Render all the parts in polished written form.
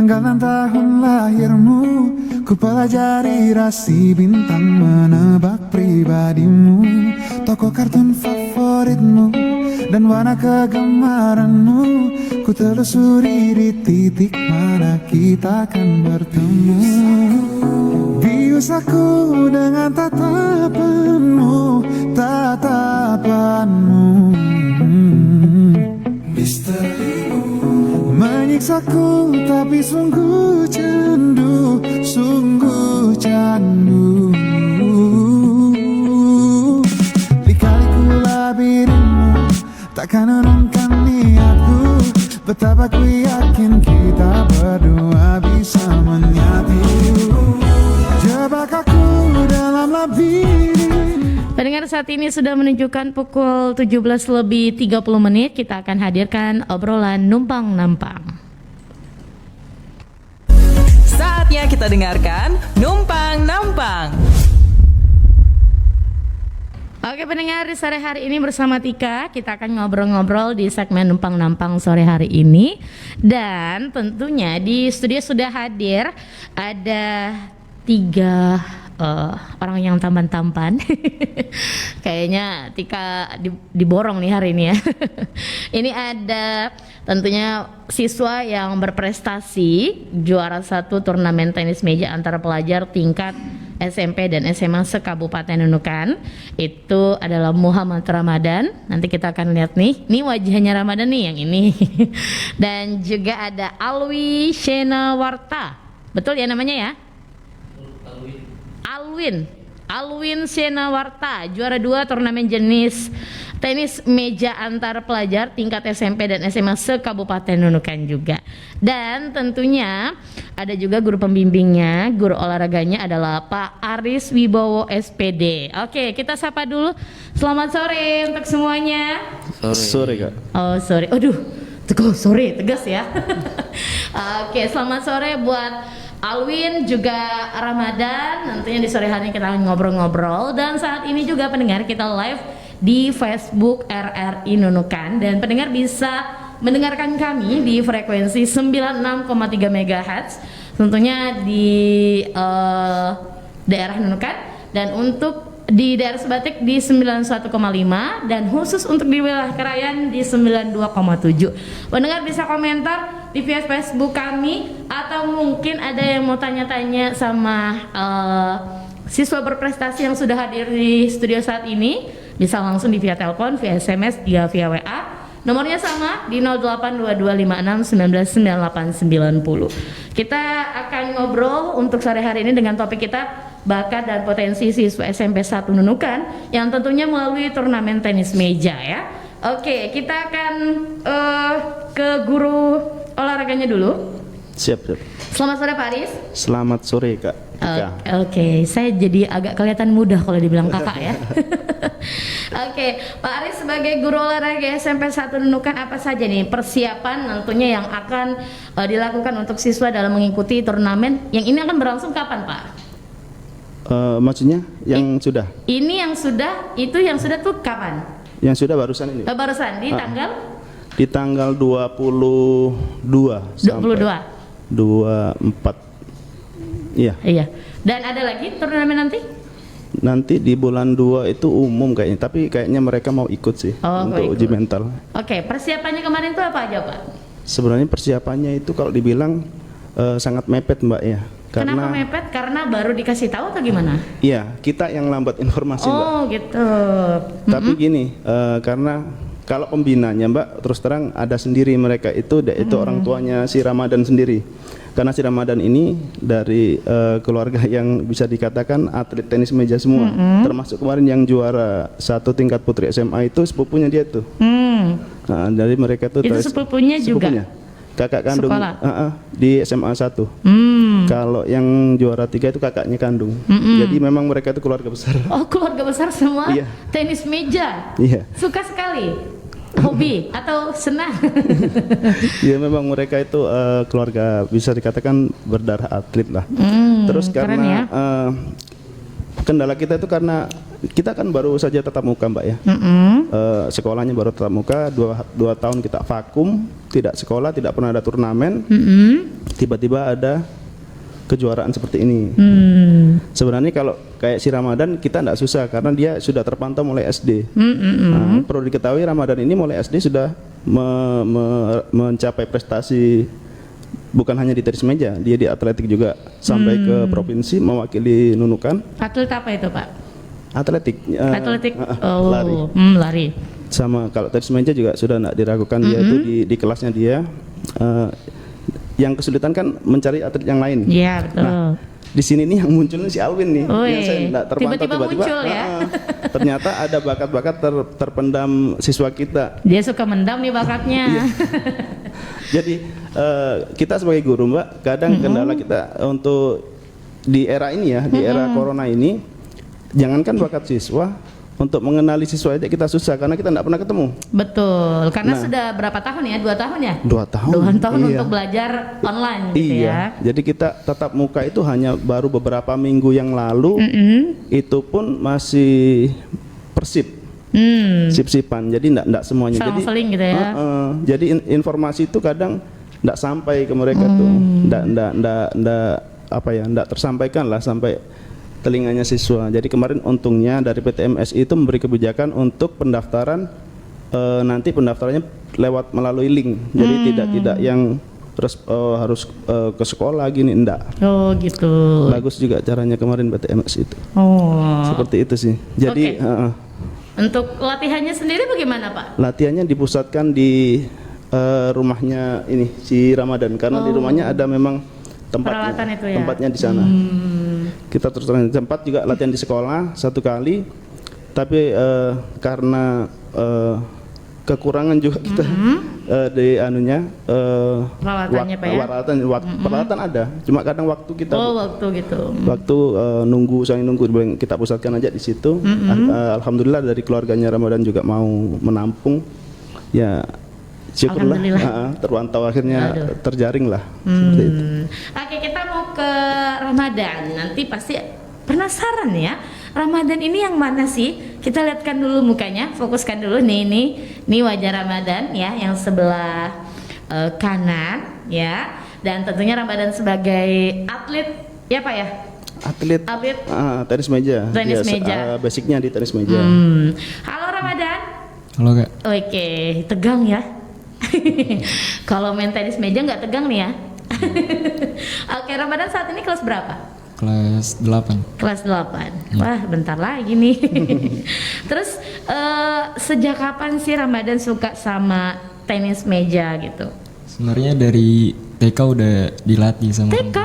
tanggal dan tahun lahirmu. Ku pelajari rasi bintang, menebak pribadimu, tokoh kartun favoritmu, dan warna kegemaranmu. Ku telusuri di titik mana kita akan bertemu. Bius aku dengan tatapanmu, tatapanmu. Misterimu menyiksaku tapi sungguh candu, sungguh candu. Lika-liku labirinmu takkan urungkan niatku. Betapa ku yakin kita berdua bisa menyatu. Jebak aku dalam labirin. Pendengar, saat ini sudah menunjukkan pukul 17:30. Kita akan hadirkan obrolan Numpang Nampang. Saatnya kita dengarkan Numpang Nampang. Oke pendengar, di sore hari ini bersama Tika kita akan ngobrol-ngobrol di segmen Numpang Nampang sore hari ini. Dan tentunya di studio sudah hadir ada 3 orang yang tampan-tampan. Kayaknya Tika diborong nih hari ini ya. Ini ada tentunya siswa yang berprestasi, juara 1 turnamen tenis meja antar pelajar tingkat SMP dan SMA se-Kabupaten Nunukan. Itu adalah Muhammad Ramadan. Nanti kita akan lihat nih, ini wajahnya Ramadan nih yang ini. Dan juga ada Alwi Shenawarta. Betul ya namanya ya? Alwin Shenawarta, juara 2 turnamen jenis tenis meja antar pelajar tingkat SMP dan SMA se-Kabupaten Nunukan juga. Dan tentunya ada juga guru pembimbingnya, guru olahraganya adalah Pak Aris Wibowo SPD. Oke, kita sapa dulu. Selamat sore untuk semuanya. Sore Kak. Oh sore, aduh, sore tegas ya. Oke, selamat sore buat Alwin juga Ramadan. Nantinya di sore hari ini kita akan ngobrol-ngobrol. Dan saat ini juga pendengar kita live di Facebook RRI Nunukan. Dan pendengar bisa mendengarkan kami di frekuensi 96,3 MHz. Tentunya di daerah Nunukan. Dan untuk di daerah Sebatik di 91,5 dan khusus untuk di wilayah Krayan di 92,7. Pendengar bisa komentar di via Facebook kami atau mungkin ada yang mau tanya-tanya sama siswa berprestasi yang sudah hadir di studio saat ini, bisa langsung di via telepon, via SMS, via WA. Nomornya sama di 082256199890. Kita akan ngobrol untuk sore hari ini dengan topik kita bakat dan potensi siswa SMP 1 Nunukan yang tentunya melalui turnamen tenis meja ya. Oke, kita akan ke guru olahraganya dulu. Siap. Selamat sore Pak Aris. Selamat sore Kak. Oke, saya jadi agak kelihatan mudah kalau dibilang kakak ya. Oke, Pak Aris sebagai guru olahraga SMP 1 Nunukan, apa saja nih persiapan tentunya yang akan dilakukan untuk siswa dalam mengikuti turnamen yang ini akan berlangsung kapan Pak? Maksudnya yang sudah? Ini yang sudah, itu yang sudah tuh kapan? Yang sudah barusan ini? Barusan di tanggal? Di tanggal 22 sampai 24. Iya. Dan ada lagi turnamen nanti? Nanti di bulan 2 itu umum kayaknya, tapi kayaknya mereka mau ikut sih untuk uji mental. Oke, persiapannya kemarin itu apa aja Pak? Sebenarnya persiapannya itu kalau dibilang sangat mepet Mbak ya. Kenapa mepet? Karena baru dikasih tahu atau gimana? Iya, kita yang lambat informasi Mbak. Oh gitu. Tapi gini, karena kalau pembinanya Mbak, terus terang ada sendiri mereka itu orang tuanya si Ramadan sendiri. Karena si Ramadan ini dari keluarga yang bisa dikatakan atlet tenis meja semua, termasuk kemarin yang juara 1 tingkat putri SMA itu sepupunya dia tuh. Nah, dari mereka tuh itu sepupunya juga. Kakak kandung di SMA 1. Kalau yang juara 3 itu kakaknya kandung. Jadi memang mereka itu keluarga besar. Oh, keluarga besar semua? Iya. Tenis meja? Iya. Suka sekali? Hobi atau senang? Ya memang mereka itu keluarga bisa dikatakan berdarah atlet lah. Terus karena kendala kita itu karena kita kan baru saja tatap muka Mbak ya. Sekolahnya baru tatap muka, 2 tahun kita vakum, tidak sekolah, tidak pernah ada turnamen. tiba-tiba ada kejuaraan seperti ini. Sebenarnya kalau kayak si Ramadan kita tidak susah karena dia sudah terpantau mulai SD. Nah, perlu diketahui Ramadan ini mulai SD sudah mencapai prestasi bukan hanya di tenis meja, dia di atletik juga sampai ke provinsi mewakili Nunukan. Atlet apa itu Pak? Atletik. Atletik. Lari. Lari. Sama kalau tenis meja juga sudah tidak diragukan dia itu di kelasnya dia. Yang kesulitan kan mencari atlet yang lain. Iya betul. Nah, di sini nih yang munculnya si Alwin nih, yang saya tidak terpantau tiba-tiba muncul ya. Ternyata ada bakat-bakat terpendam siswa kita. Dia suka mendam nih bakatnya. Jadi kita sebagai guru Mbak, kadang kendala kita untuk di era ini ya, di era corona ini, jangankan bakat siswa, untuk mengenali siswa aja kita susah karena kita tidak pernah ketemu. Betul, karena sudah berapa tahun ya? 2 tahun ya? 2 tahun. 2 tahun iya. untuk belajar online gitu iya. ya. Jadi kita tatap muka itu hanya baru beberapa minggu yang lalu, itu pun masih persip. Sip-sipan, jadi enggak semuanya. Seling gitu ya. Jadi informasi itu kadang enggak sampai ke mereka tuh, enggak apa ya, enggak tersampaikan lah sampai telinganya siswa. Jadi kemarin untungnya dari PTMS itu memberi kebijakan untuk pendaftaran, nanti pendaftarannya lewat melalui link. Jadi tidak yang harus ke sekolah gini, enggak. Oh gitu. Bagus juga caranya kemarin PTMS itu. Oh. Seperti itu sih. Jadi untuk latihannya sendiri bagaimana Pak? Latihannya dipusatkan di rumahnya ini si Ramadan karena di rumahnya ada memang tempatnya. Peralatan itu ya? Tempatnya di sana. Kita terus terang sempat juga latihan di sekolah 1 kali, tapi karena kekurangan juga kita di anunya peralatannya Pak ya? Peralatan ada, cuma kadang waktu kita waktu gitu. waktu saling nunggu kita pusatkan aja di situ. Alhamdulillah dari keluarganya Ramadan juga mau menampung ya. Syukurlah terpantau akhirnya terjaring lah. Seperti itu. Oke, kita mau ke Ramadan. Nanti pasti penasaran ya, Ramadan ini yang mana sih? Kita lihatkan dulu mukanya, fokuskan dulu nih wajah Ramadan ya, yang sebelah kanan ya. Dan tentunya Ramadan sebagai atlet ya Pak ya? Atlet tenis meja. Tenis meja. Basicnya di tenis meja. Halo Ramadan. Halo Kak. Oke, tegang ya. Kalau main tenis meja nggak tegang nih ya. Oke, Ramadan saat ini kelas berapa? Kelas 8. Kelas 8. Wah, bentar lagi nih. Terus sejak kapan sih Ramadan suka sama tenis meja gitu? Sebenarnya dari TK udah dilatih sama TK?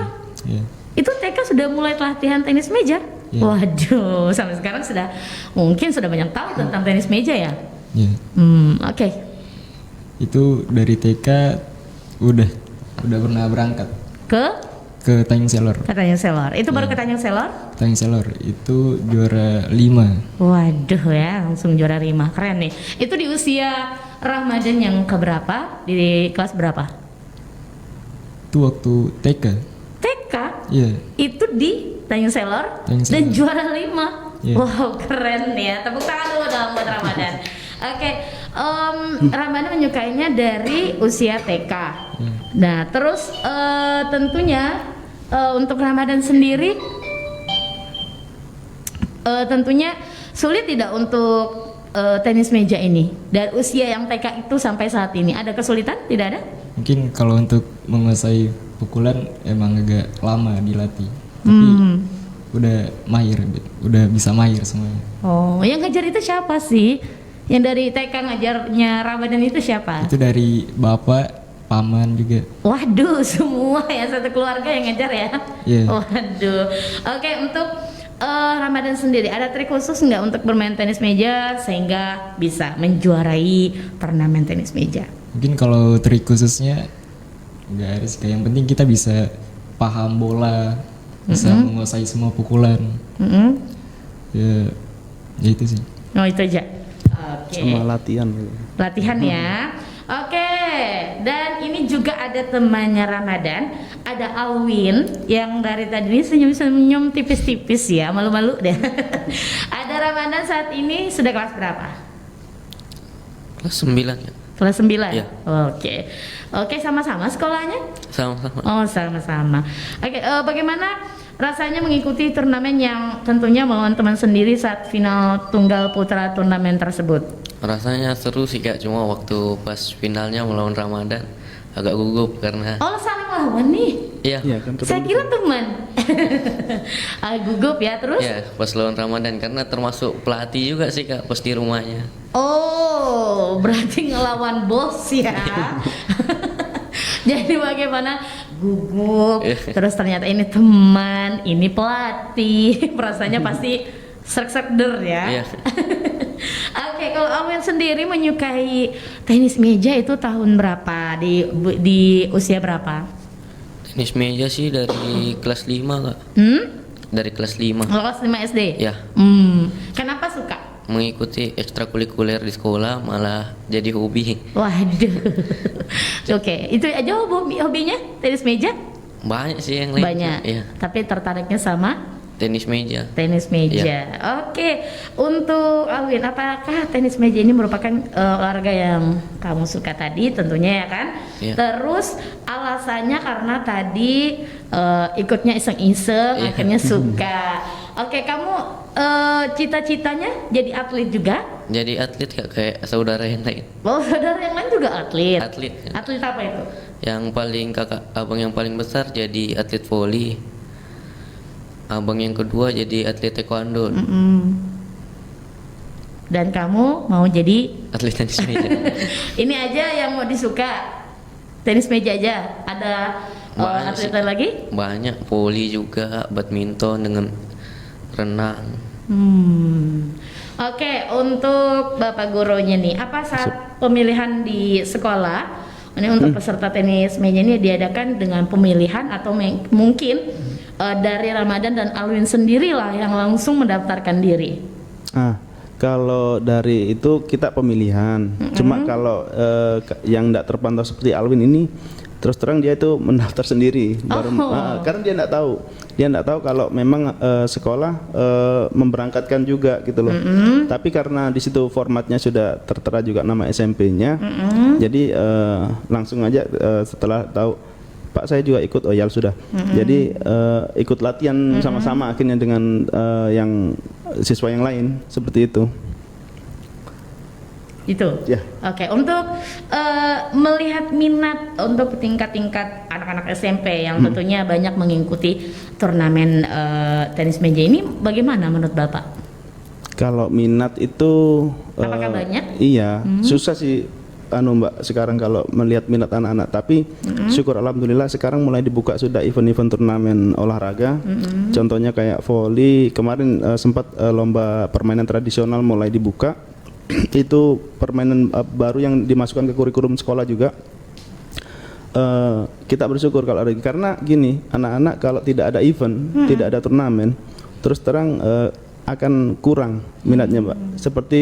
Ya. Itu TK sudah mulai latihan tenis meja? Ya. Waduh, sampai sekarang mungkin sudah banyak tahu tentang tenis meja ya? Ya. Oke. Itu dari TK udah pernah berangkat ke Tanjung Selor. Ke Tanjung Selor. Itu baru ke Tanjung Selor? Tanjung Selor itu juara 5. Waduh ya, langsung juara 5. Keren nih. Itu di usia Ramadan yang keberapa? Di kelas berapa? Itu waktu TK. TK? Iya. Itu di Tanjung Selor dan juara 5. Yeah. Wow, keren ya. Tepuk tangan dulu dong buat Ramadan. Oke, Ramadan menyukainya dari usia TK. Nah, terus tentunya untuk Ramadan sendiri tentunya sulit tidak untuk tenis meja ini dari usia yang TK itu sampai saat ini? Ada kesulitan? Tidak ada? Mungkin kalau untuk menguasai pukulan emang agak lama dilatih, tapi udah bisa mahir semuanya. Oh, yang ngajar itu siapa sih? Yang dari TK ngajarnya Ramadan itu siapa? Itu dari bapak, paman juga. Waduh, semua ya, satu keluarga yang ngajar ya? Yeah. Waduh. Oke, untuk Ramadan sendiri ada trik khusus nggak untuk bermain tenis meja sehingga bisa menjuarai turnamen tenis meja? Mungkin kalau trik khususnya nggak ada sih, yang penting kita bisa paham bola, bisa menguasai semua pukulan. Ya itu sih. Oh, itu aja. Oke. Sama latihan. Latihan ya. Oke. Dan ini juga ada temannya Ramadan, ada Alwin yang dari tadi ini senyum-senyum tipis-tipis ya, malu-malu deh. Ada Ramadan saat ini sudah kelas berapa? Kelas 9 ya. Kelas 9? Iya. Oke. Oke, sama-sama sekolahnya? Sama-sama. Oh, sama-sama. Oke, bagaimana rasanya mengikuti turnamen yang tentunya melawan teman sendiri saat final tunggal putra turnamen tersebut? Rasanya seru sih Kak, cuma waktu pas finalnya melawan Ramadan agak gugup karena Oh, saling lawan nih? iya. Iya kan Saya kira teman. Gugup ya, terus? Iya, pas lawan Ramadan karena termasuk pelatih juga sih Kak pas di rumahnya. Oh, berarti ngelawan bos ya. Jadi bagaimana gugup, terus ternyata ini teman, ini pelatih, perasaannya pasti srek-srek der ya. Iya. Oke, kalau Alwin sendiri menyukai tenis meja itu tahun berapa? Di usia berapa? Tenis meja sih dari kelas 5 Kak. Dari kelas 5. Kelas 5 SD? Ya. Kenapa suka? Mengikuti ekstrakurikuler di sekolah malah jadi hobi. Waduh. Oke, itu aja hobinya tenis meja? Banyak sih yang lain. Banyak. Iya. Tapi tertariknya sama Tenis meja. tenis meja. Iya. Oke, untuk Alwin, apakah tenis meja ini merupakan olahraga yang kamu suka tadi, tentunya ya kan? Iya. Terus alasannya karena tadi ikutnya iseng-iseng, Iya. akhirnya suka. Oke, kamu cita-citanya jadi atlet juga? Jadi atlet Kak, kayak saudara yang lain. Oh, saudara yang lain juga atlet. Atlet. Atlet apa itu? Yang paling abang yang paling besar jadi atlet voli. Abang yang kedua jadi atlet taekwondo. Dan kamu mau jadi Atlet tenis meja. ini aja yang mau disuka, tenis meja aja. Ada Banyak atlet sih. lain lagi? Banyak, voli juga, badminton dengan renang. Oke, untuk Bapak gurunya nih, apa saat pemilihan di sekolah ini untuk peserta tenis meja ini diadakan dengan pemilihan atau mungkin dari Ramadan dan Alwin sendirilah yang langsung mendaftarkan diri? Kalau dari itu kita pemilihan. Cuma kalau yang tidak terpantau seperti Alwin ini, terus terang dia itu mendaftar sendiri. Karena dia tidak tahu kalau memang sekolah memberangkatkan juga gitu loh. Tapi karena di situ formatnya sudah tertera juga nama SMP-nya, jadi langsung aja setelah tahu Pak saya juga ikut, oh ya sudah. Jadi ikut latihan sama-sama akhirnya dengan yang siswa yang lain seperti itu. Itu. Ya. Oke, untuk melihat minat untuk tingkat-tingkat anak-anak SMP yang tentunya banyak mengikuti turnamen tenis meja ini, bagaimana menurut Bapak? Kalau minat itu Apakah banyak? Iya, susah sih Mbak sekarang kalau melihat minat anak-anak, tapi syukur alhamdulillah sekarang mulai dibuka sudah event-event turnamen olahraga. Contohnya kayak voli, kemarin sempat lomba permainan tradisional mulai dibuka. Itu permainan baru yang dimasukkan ke kurikulum sekolah juga. Kita bersyukur kalau ada, karena gini, anak-anak kalau tidak ada event, tidak ada turnamen, terus terang akan kurang minatnya, Mbak. Seperti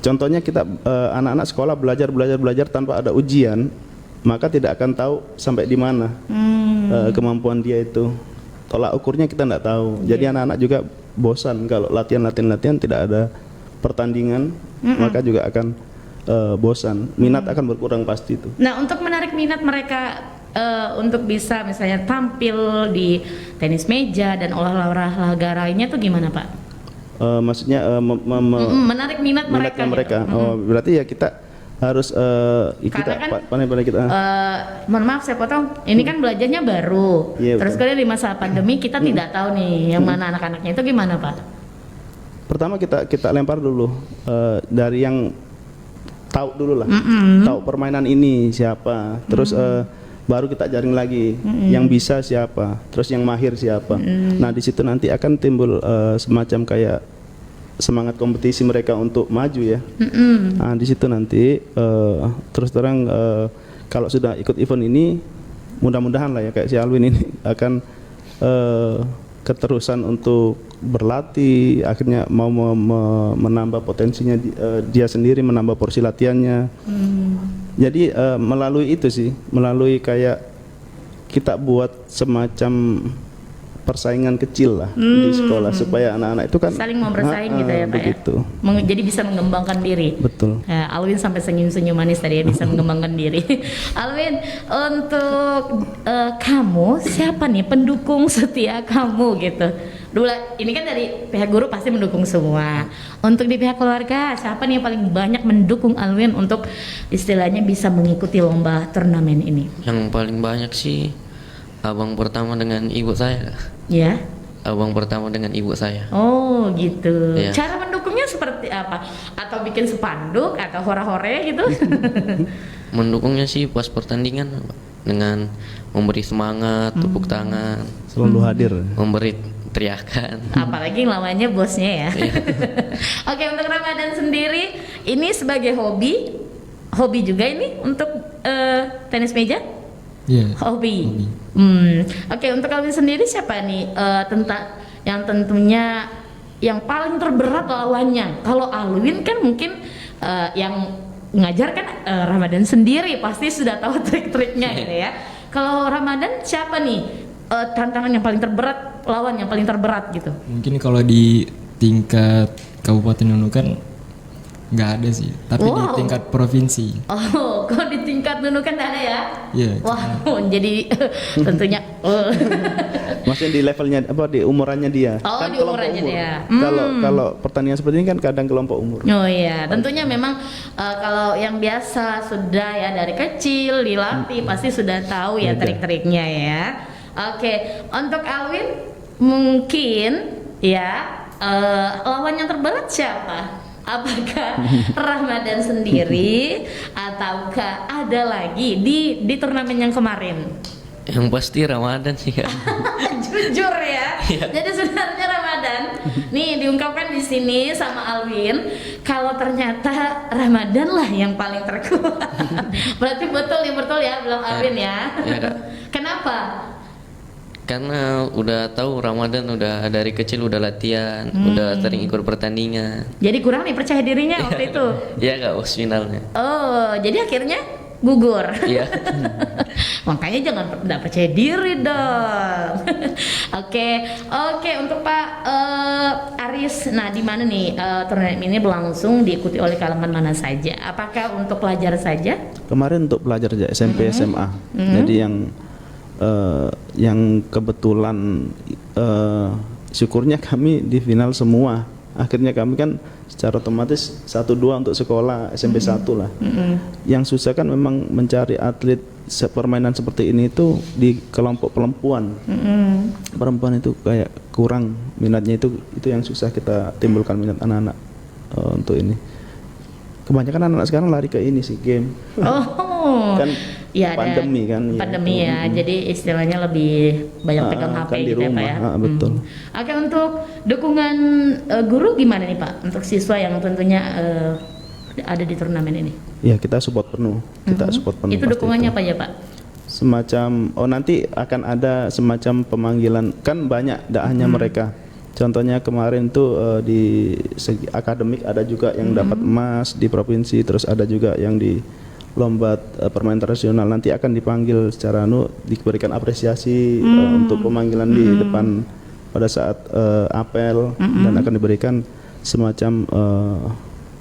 contohnya kita anak-anak sekolah belajar tanpa ada ujian, maka tidak akan tahu sampai di mana kemampuan dia itu. Tolak ukurnya kita tidak tahu. Jadi anak-anak juga bosan kalau latihan tidak ada pertandingan, maka juga akan bosan. Minat akan berkurang pasti itu. Nah, untuk menarik minat mereka untuk bisa misalnya tampil di tenis meja dan olahraga lainnya tuh gimana, Pak? Maksudnya menarik minat mereka. Gitu. Oh, berarti ya kita harus Karena kan, pandai kita. Mohon maaf saya potong. Ini kan belajarnya baru. Iya, Terus betul. kemudian di masa pandemi kita tidak tahu nih yang mana anak-anaknya, itu gimana, Pak? Pertama kita lempar dulu dari yang tahu dulu lah, tahu permainan ini siapa, terus baru kita jaring lagi yang bisa siapa, terus yang mahir siapa. Nah di situ nanti akan timbul semacam kayak semangat kompetisi mereka untuk maju ya. Nah di situ nanti terus terang kalau sudah ikut event ini, mudah-mudahan lah ya kayak si Alwin ini akan keterusan untuk berlatih, akhirnya mau menambah potensinya dia sendiri, menambah porsi latihannya. Jadi melalui itu sih, melalui kayak kita buat semacam persaingan kecil lah di sekolah supaya anak-anak itu kan saling mau bersaing gitu ya Pak begitu. ya. Jadi bisa mengembangkan diri. Betul. Ya, Alwin sampai senyum-senyum manis tadi ya, bisa mengembangkan diri. Alwin, untuk kamu siapa nih pendukung setia kamu gitu? Dulu ini kan dari pihak guru pasti mendukung semua. Untuk di pihak keluarga siapa nih yang paling banyak mendukung Alwin untuk istilahnya bisa mengikuti lomba turnamen ini? Yang paling banyak sih abang pertama dengan ibu saya. Ya. Abang pertama dengan ibu saya. Oh gitu. Iya. Cara mendukungnya seperti apa? Atau bikin spanduk atau hore-hore gitu? Mendukungnya sih pas pertandingan dengan memberi semangat, tepuk tangan, Selalu hadir. memberi teriakan. Apalagi lawannya bosnya ya. Iya. Oke, untuk Ramadan sendiri ini sebagai hobi juga ini untuk tenis meja? Iya. Hobi. Oke, untuk Alwin sendiri siapa nih tentang yang tentunya yang paling terberat lawannya? Kalau Alwin kan mungkin yang ngajar kan Ramadan sendiri pasti sudah tahu trik-triknya gitu ya. Kalau Ramadan siapa nih tantangan yang paling terberat, lawan yang paling terberat gitu? Mungkin kalau di tingkat Kabupaten Nunukan nggak ada sih, tapi di Wow. tingkat provinsi. Oh, kalau di tingkat Nunukan nggak ada ya? Iya. Wah, jadi tentunya. Maksudnya di levelnya apa di umurannya dia. Oh, di kelompok umurannya umur. dia. Kalau pertandingan seperti ini kan kadang kelompok umur. Oh iya, tentunya memang kalau yang biasa sudah ya dari kecil dilatih pasti sudah tahu ya Beda. trik-triknya ya. Oke, untuk Alwin mungkin ya lawan yang terberat siapa? Apakah Ramadan sendiri ataukah ada lagi di turnamen yang kemarin? Yang pasti Ramadan sih ya. Jujur ya. Jadi sebenarnya Ramadan nih diungkapkan di sini sama Alwin kalau ternyata Ramadan lah yang paling terkuat. Berarti betul ya bilang Alwin ya. Iya, Kak. Kenapa? Karena udah tahu Ramadan, udah dari kecil udah latihan, udah sering ikut pertandingan. Jadi kurang nih percaya dirinya waktu itu. Iya Kak, finalnya. Oh, jadi akhirnya gugur. Iya. Makanya jangan tidak percaya diri dong. Oke, untuk Pak Aris, nah di mana nih turnamen ini berlangsung diikuti oleh kalangan mana saja? Apakah untuk pelajar saja? Kemarin untuk pelajar aja SMP SMA. Jadi yang kebetulan syukurnya kami di final semua. Akhirnya kami kan secara otomatis 1-2 untuk sekolah SMP 1 lah. Yang susah kan memang mencari atlet permainan seperti ini itu di kelompok perempuan. Perempuan itu kayak kurang minatnya, itu yang susah kita timbulkan minat anak-anak untuk ini. Kebanyakan anak-anak sekarang lari ke ini sih, game. Oh, Kan ya, ada pandemi kan, ya. pandemi ya, jadi istilahnya lebih banyak pegang HP kan di gitu ya Pak rumah, ya. betul. Oke, untuk dukungan guru gimana nih Pak untuk siswa yang tentunya ada di turnamen ini? Ya, kita support penuh. Support penuh. Itu pasti dukungannya itu. apa ya Pak? Semacam nanti akan ada semacam pemanggilan, kan banyak, tidak hanya mereka. Contohnya kemarin tuh di segi akademik ada juga yang dapat emas di provinsi, terus ada juga yang di lomba permainan tradisional. Nanti akan dipanggil secara diberikan apresiasi untuk pemanggilan di depan pada saat apel, dan akan diberikan semacam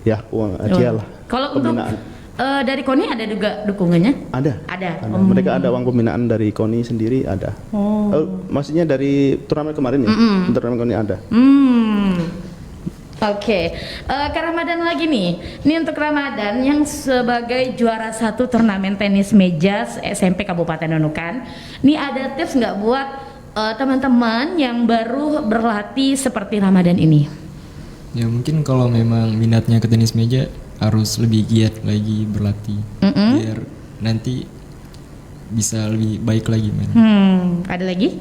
ya uang hadiah lah. Kalau untuk Pembinaan. dari KONI ada juga dukungannya? Ada. Ada. Mereka ada uang pembinaan dari KONI sendiri ada. Maksudnya dari turnamen kemarin ya? Turnamen KONI ada. Oke, ke Ramadan lagi nih. Ini untuk Ramadan yang sebagai juara 1 turnamen tenis meja SMP Kabupaten Nunukan. Ini ada tips nggak buat teman-teman yang baru berlatih seperti Ramadan ini? Ya mungkin kalau memang minatnya ke tenis meja harus lebih giat lagi berlatih biar nanti bisa lebih baik lagi main. Ada lagi?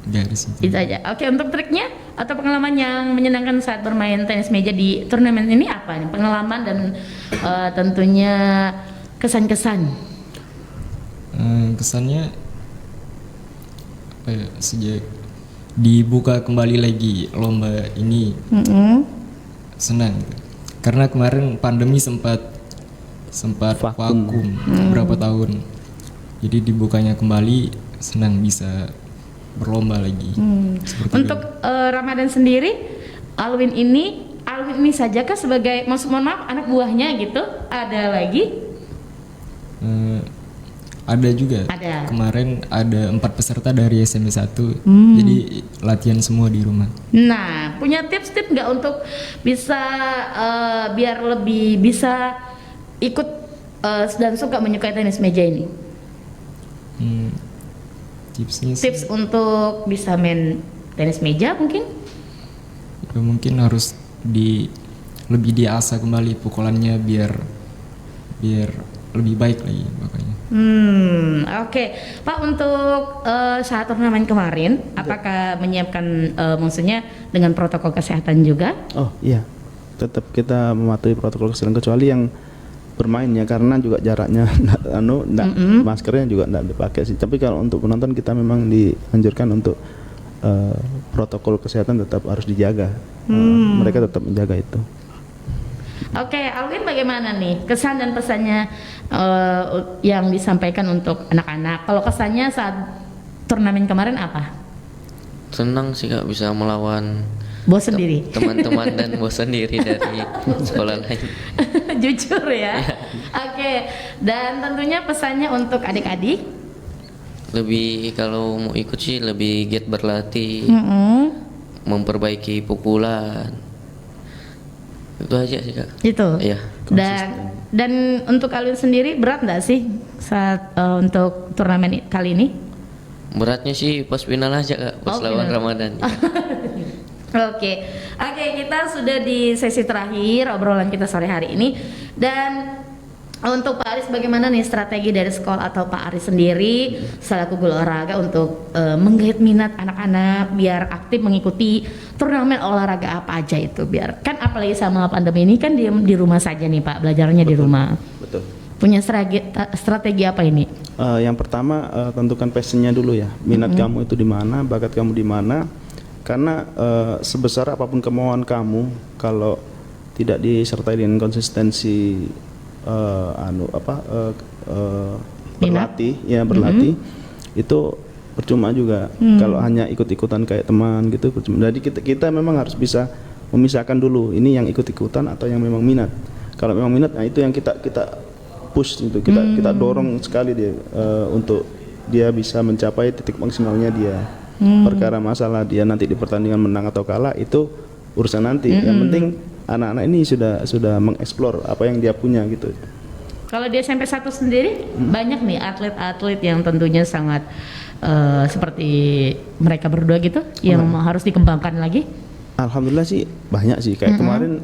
Garis Itu aja. Oke, untuk triknya atau pengalaman yang menyenangkan saat bermain tenis meja di turnamen ini apa nih? Pengalaman dan tentunya kesan-kesan. Kesannya apa ya, sejak dibuka kembali lagi lomba ini senang gitu. Karena kemarin pandemi sempat Vakum. vakum berapa tahun, jadi dibukanya kembali senang bisa berlomba lagi. Seperti Untuk Ramadan sendiri, Alwin ini saja kah sebagai mohon maaf anak buahnya gitu? Ada lagi? ada juga. Ada. Kemarin ada 4 peserta dari SMP 1. Jadi latihan semua di rumah. Nah, punya tips-tips nggak untuk bisa biar lebih bisa ikut dan suka menyukai tenis meja ini? Tipsnya sih, Tips untuk bisa main tenis meja mungkin? ya mungkin harus lebih diasah kembali pukulannya biar lebih baik lagi makanya. Oke. Pak, untuk saat turnamen kemarin, apakah menyiapkan maksudnya dengan protokol kesehatan juga? Oh iya, tetap kita mematuhi protokol kesehatan kecuali yang bermain ya, karena juga jaraknya maskernya juga enggak dipakai sih. Tapi kalau untuk penonton kita memang dianjurkan untuk protokol kesehatan tetap harus dijaga. Mereka tetap menjaga itu. Oke, Alwin bagaimana nih kesan dan pesannya yang disampaikan untuk anak-anak? Kalau kesannya saat turnamen kemarin apa? Senang sih Kak bisa melawan Bos sendiri. teman-teman dan bos sendiri dari sekolah lain. Jujur ya. Oke, dan tentunya pesannya untuk adik-adik. Lebih kalau mau ikut sih lebih giat berlatih, memperbaiki pukulan. Itu aja sih Kak. Itu. Iya. Dan untuk Alwin sendiri berat nggak sih saat untuk turnamen kali ini? Beratnya sih pas final aja Kak, pas lawan final. Ramadan. Oke, kita sudah di sesi terakhir obrolan kita sore hari ini. Dan untuk Pak Aris, bagaimana nih strategi dari sekolah atau Pak Aris sendiri selaku guru olahraga untuk menggait minat anak-anak biar aktif mengikuti turnamen olahraga apa aja itu, biar kan apalagi sama pandemi ini kan di rumah saja nih Pak, belajarnya di rumah. Betul. Punya strategi apa ini? Yang pertama tentukan passionnya dulu ya, minat kamu itu di mana, bakat kamu di mana. Karena sebesar apapun kemauan kamu, kalau tidak disertai dengan konsistensi berlatih itu percuma juga. Kalau hanya ikut-ikutan kayak teman gitu percuma. Jadi kita memang harus bisa memisahkan dulu ini yang ikut-ikutan atau yang memang minat. Kalau memang minat, nah itu yang kita push gitu, kita dorong sekali dia untuk dia bisa mencapai titik maksimalnya dia. Perkara masalah dia nanti di pertandingan menang atau kalah itu urusan nanti. Yang penting anak-anak ini sudah mengeksplor apa yang dia punya gitu. Kalau di SMP 1 sendiri banyak nih atlet-atlet yang tentunya sangat seperti mereka berdua gitu yang harus dikembangkan lagi. Alhamdulillah sih banyak sih, kayak kemarin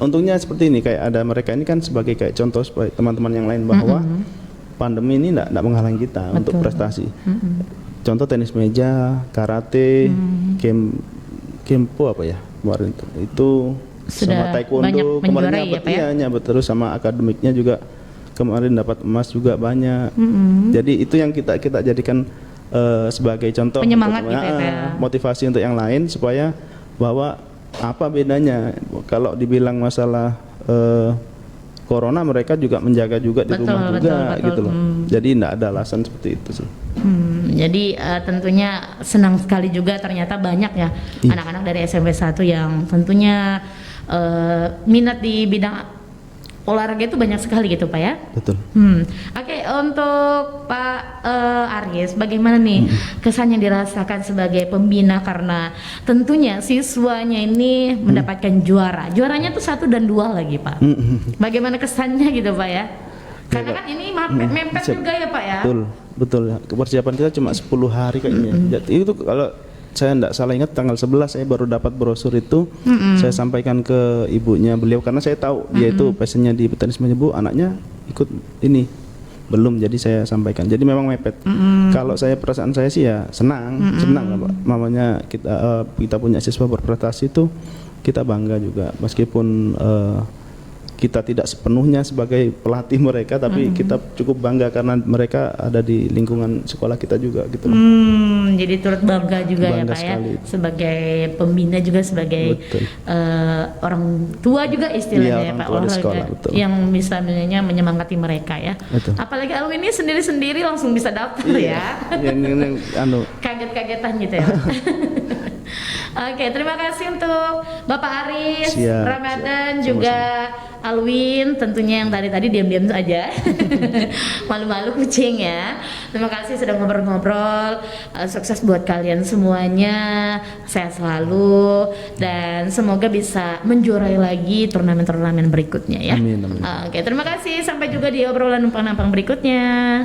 untungnya seperti ini, kayak ada mereka ini kan sebagai kayak contoh supaya teman-teman yang lain bahwa pandemi ini enggak menghalangi kita untuk prestasi. Contoh tenis meja, karate, kempo apa ya kemarin itu sudah sama taekwondo kemarin dapat terus sama akademiknya juga kemarin dapat emas juga banyak. Jadi itu yang kita jadikan sebagai contoh penyemangat untuk, gitu ya. motivasi untuk yang lain supaya bahwa apa bedanya kalau dibilang masalah corona, mereka juga menjaga juga di rumah juga gitu loh. Jadi tidak ada alasan seperti itu sih. Jadi tentunya senang sekali juga ternyata banyak ya anak-anak dari SMP 1 yang tentunya minat di bidang olahraga itu banyak sekali gitu Pak ya. Betul. Oke, untuk Pak Aris, bagaimana nih kesan yang dirasakan sebagai pembina, karena tentunya siswanya ini mendapatkan juaranya tuh 1 dan 2 lagi Pak. Bagaimana kesannya gitu Pak ya? Karena kan ini mepet juga ya Pak ya. Betul. Persiapan kita cuma 10 hari kayaknya. Jadi itu kalau saya tidak salah ingat tanggal 11 saya baru dapat brosur itu. Saya sampaikan ke ibunya beliau karena saya tahu dia itu passionnya di tenis meja. Bu, anaknya ikut ini belum, jadi saya sampaikan. Jadi memang mepet. Kalau perasaan saya sih ya senang lah Pak. Mamanya kita punya siswa berprestasi itu kita bangga juga, meskipun kita tidak sepenuhnya sebagai pelatih mereka, tapi kita cukup bangga karena mereka ada di lingkungan sekolah kita juga gitu loh. Jadi turut bangga juga ya Bangga Pak sekali. ya, sebagai pembina juga, sebagai Betul. orang tua juga istilahnya Iya, ya orang Pak, tua di olahraga sekolah, betul. yang bisa menyemangati mereka ya. Betul. Apalagi Alwin ini sendiri langsung bisa daftar ya. Iya, ini anu Kaget-kagetan gitu ya. Oke, terima kasih untuk Bapak Aris, Siap, Ramadan, siap. juga Alwin, tentunya yang tadi diam-diam saja. Malu-malu kucing ya. Terima kasih sudah ngobrol-ngobrol. Sukses buat kalian semuanya, sehat selalu, dan semoga bisa menjuarai lagi turnamen-turnamen berikutnya ya. Amin, amin. Oke, terima kasih. Sampai juga di obrolan numpang-nampang berikutnya.